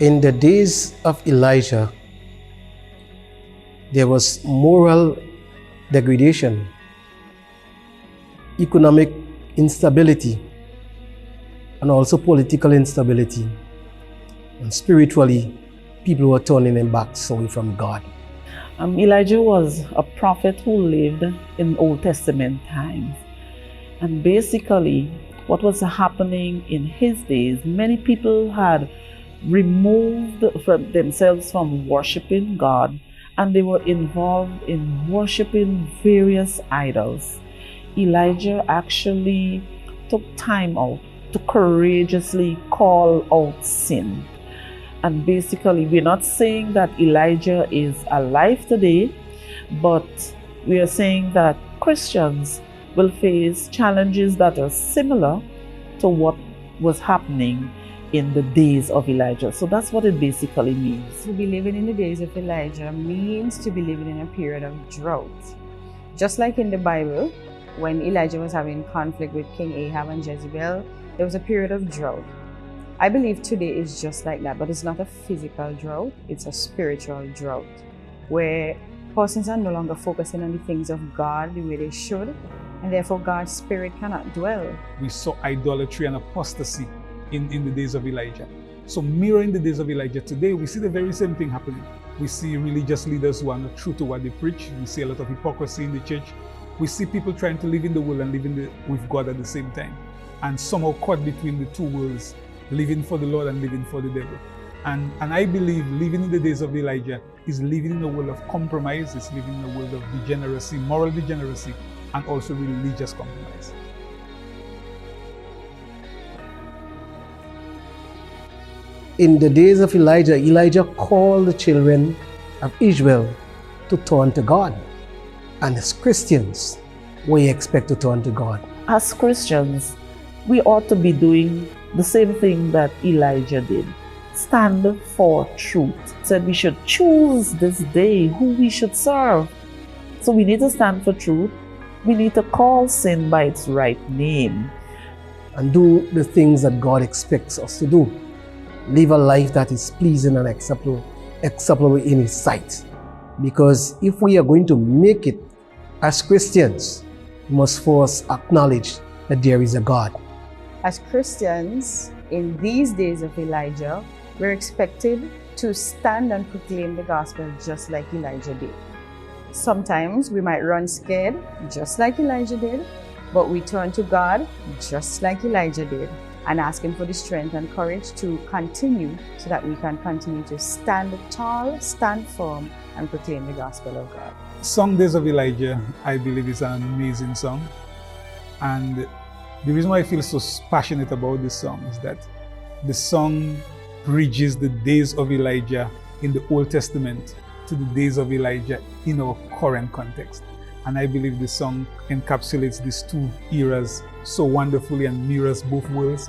In the days of Elijah, there was moral degradation, economic instability, and also political instability. And spiritually, people were turning their backs away from God. Elijah was a prophet who lived in Old Testament times. And basically, what was happening in his days, many people had removed themselves from worshiping God, and they were involved in worshiping various idols. Elijah actually took time out to courageously call out sin. And basically, we're not saying that Elijah is alive today, but we are saying that Christians will face challenges that are similar to what was happening in the days of Elijah. So that's what it basically means. To be living in the days of Elijah means to be living in a period of drought. Just like in the Bible, when Elijah was having conflict with King Ahab and Jezebel, there was a period of drought. I believe today is just like that, but it's not a physical drought, it's a spiritual drought, where persons are no longer focusing on the things of God the way they should, and therefore God's spirit cannot dwell. We saw idolatry and apostasy in the days of Elijah. So mirroring the days of Elijah today, we see the very same thing happening. We see religious leaders who are not true to what they preach. We see a lot of hypocrisy in the church. We see people trying to live in the world and live with God at the same time, and somehow caught between the two worlds, living for the Lord and living for the devil. And I believe living in the days of Elijah is living in a world of compromise, it's living in a world of degeneracy, moral degeneracy, and also religious compromise. In the days of Elijah, Elijah called the children of Israel to turn to God. And as Christians, we expect to turn to God. As Christians, we ought to be doing the same thing that Elijah did. Stand for truth. Said we should choose this day who we should serve. So we need to stand for truth. We need to call sin by its right name. And do the things that God expects us to do. Live a life that is pleasing and acceptable in His sight. Because if we are going to make it as Christians, we must first acknowledge that there is a God. As Christians, in these days of Elijah, we're expected to stand and proclaim the gospel just like Elijah did. Sometimes we might run scared, just like Elijah did, but we turn to God just like Elijah did, and ask Him for the strength and courage to continue so that we can continue to stand tall, stand firm, and proclaim the gospel of God. Song Days of Elijah, I believe, is an amazing song. And the reason why I feel so passionate about this song is that the song bridges the days of Elijah in the Old Testament to the days of Elijah in our current context. And I believe this song encapsulates these two eras so wonderfully and mirrors both worlds.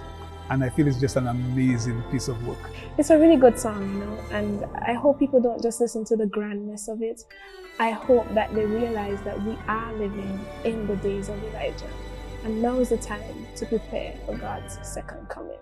And I feel it's just an amazing piece of work. It's a really good song, and I hope people don't just listen to the grandness of it. I hope that they realize that we are living in the days of Elijah. And now is the time to prepare for God's second coming.